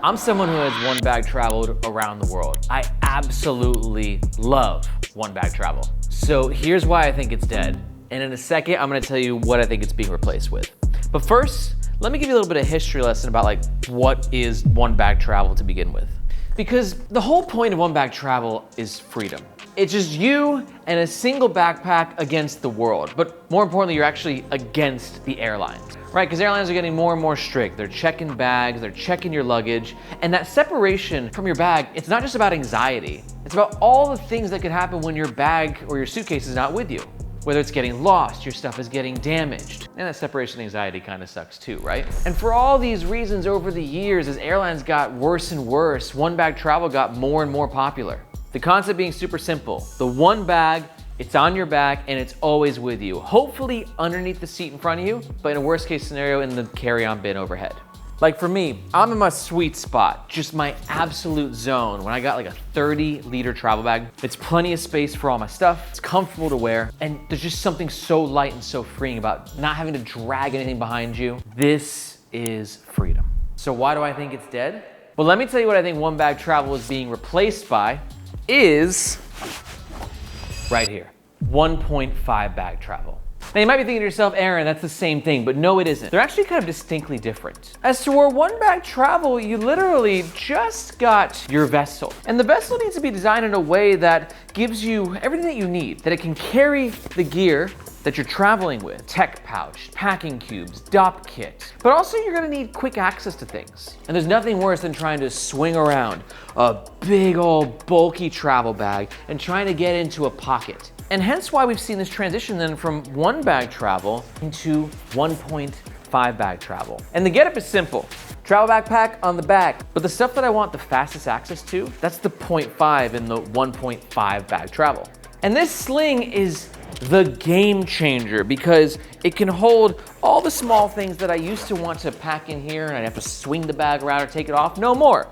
I'm someone who has one bag traveled around the world. I absolutely love one bag travel. So here's why I think it's dead. And in a second, I'm gonna tell you what I think it's being replaced with. But first, let me give you a little bit of history lesson about like what is one bag travel to begin with. Because the whole point of one bag travel is freedom. It's just you and a single backpack against the world. But more importantly, you're actually against the airlines, right? Because airlines are getting more and more strict. They're checking bags, they're checking your luggage. And that separation from your bag, it's not just about anxiety. It's about all the things that could happen when your bag or your suitcase is not with you. Whether it's getting lost, your stuff is getting damaged. And that separation anxiety kind of sucks too, right? And for all these reasons over the years, as airlines got worse and worse, one bag travel got more and more popular. The concept being super simple. The one bag, it's on your back and it's always with you. Hopefully underneath the seat in front of you, but in a worst case scenario, in the carry-on bin overhead. Like for me, I'm in my sweet spot, just my absolute zone when I got like a 30-liter travel bag. It's plenty of space for all my stuff, it's comfortable to wear, and there's just something so light and so freeing about not having to drag anything behind you. This is freedom. So why do I think it's dead? Well, let me tell you what I think one bag travel is being replaced by is right here, 1.5 bag travel. Now you might be thinking to yourself, Aaron, that's the same thing, but no, it isn't. They're actually kind of distinctly different. As to where one bag travel, you literally just got your vessel. And the vessel needs to be designed in a way that gives you everything that you need, that it can carry the gear that you're traveling with, tech pouch, packing cubes, DOP kit. But also you're gonna need quick access to things. And there's nothing worse than trying to swing around a big old bulky travel bag and trying to get into a pocket. And hence why we've seen this transition then from one bag travel into 1.5 bag travel. And the getup is simple. Travel backpack on the back, but the stuff that I want the fastest access to, that's the 0.5 in the 1.5 bag travel. And this sling is the game changer because it can hold all the small things that I used to want to pack in here and I'd have to swing the bag around or take it off. No more.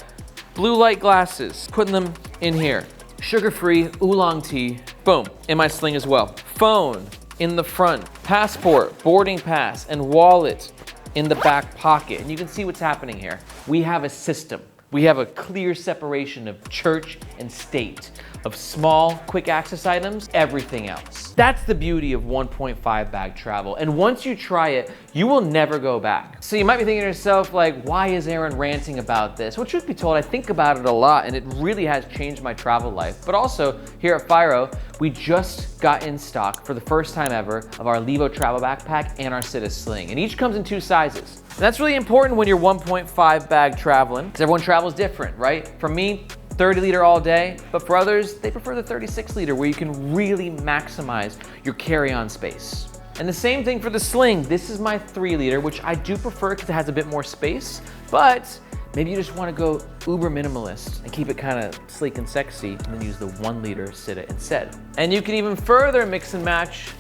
Blue light glasses, putting them in here. Sugar-free oolong tea, boom, in my sling as well. Phone in the front, passport, boarding pass, and wallet in the back pocket. And you can see what's happening here. We have a system. We have a clear separation of church and state, of small, quick access items, everything else. That's the beauty of 1.5 bag travel. And once you try it, you will never go back. So you might be thinking to yourself, like, why is Aaron ranting about this? Well, truth be told, I think about it a lot and it really has changed my travel life. But also, here at Firo, we just got in stock for the first time ever of our Levo travel backpack and our Sitta sling. And each comes in 2 sizes. And that's really important when you're 1.5 bag traveling, because everyone travels different, right? For me, 30-liter all day, but for others, they prefer the 36-liter where you can really maximize your carry-on space. And the same thing for the sling. This is my 3-liter, which I do prefer because it has a bit more space, but maybe you just want to go uber minimalist and keep it kind of sleek and sexy and then use the 1-liter Sitta instead. And you can even further mix and match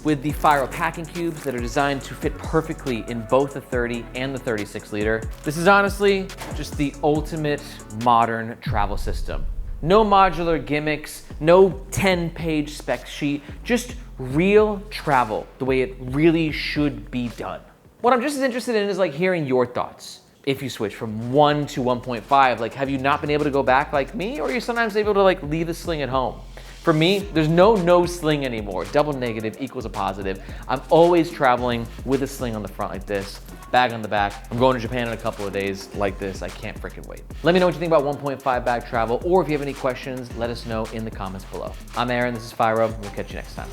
with the Firo packing cubes that are designed to fit perfectly in both the 30 and the 36-liter. This is honestly just the ultimate modern travel system. No modular gimmicks, no 10-page spec sheet, just real travel the way it really should be done. What I'm just as interested in is like hearing your thoughts. If you switch from 1 to 1.5, like have you not been able to go back like me, or are you sometimes able to like leave the sling at home? For me, there's no sling anymore. Double negative equals a positive. I'm always traveling with a sling on the front like this, bag on the back. I'm going to Japan in a couple of days like this. I can't freaking wait. Let me know what you think about 1.5 bag travel, or if you have any questions, let us know in the comments below. I'm Aaron, this is Firo. We'll catch you next time.